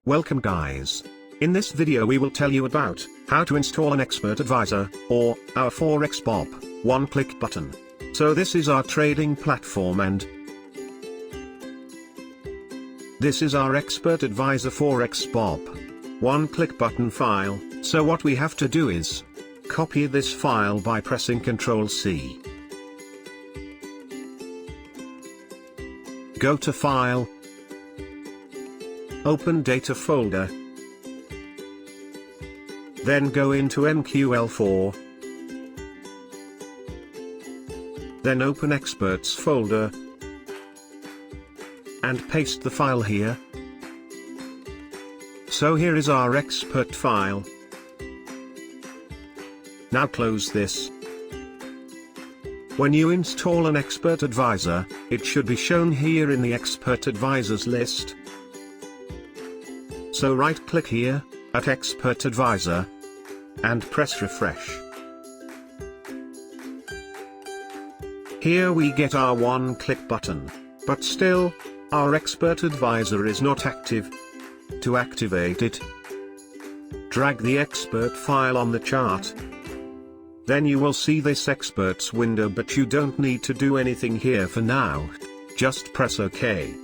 Welcome guys. In this video we will tell you about how to install an expert advisor, or our ForexBob, one-click button. So this is our trading platform and this is our expert advisor ForexBob, one-click button file. So what we have to do is copy this file by pressing Ctrl+C. Go to File, open Data folder, then go into MQL4, then open Experts folder, and paste the file here. So here is our expert file. Now close this. When you install an expert advisor, it should be shown here in the expert advisors list. So right-click here, at Expert Advisor, and press Refresh. Here we get our one-click button, but still, our expert advisor is not active. To activate it, drag the expert file on the chart. Then you will see this experts window, but you don't need to do anything here for now. Just press OK.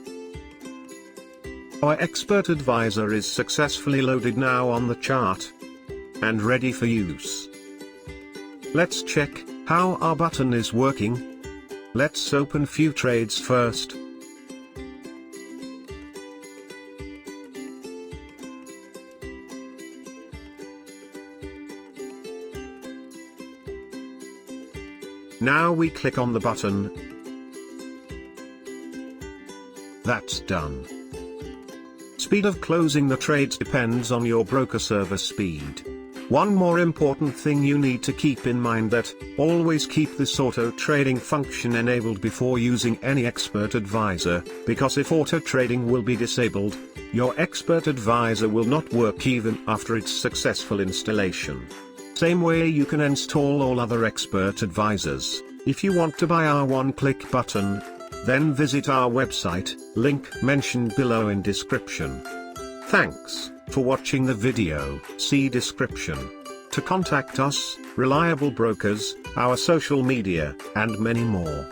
Our expert advisor is successfully loaded now on the chart and ready for use. Let's check how our button is working. Let's open few trades first. Now we click on the button. That's done. Speed of closing the trades depends on your broker server speed. One more important thing you need to keep in mind that always keep this auto trading function enabled before using any expert advisor, because if auto trading will be disabled, your expert advisor will not work even after its successful installation. Same way you can install all other expert advisors. If you want to buy our one-click button, then visit our website, link mentioned below in description. Thanks for watching the video. See description to contact us, reliable brokers, our social media, and many more.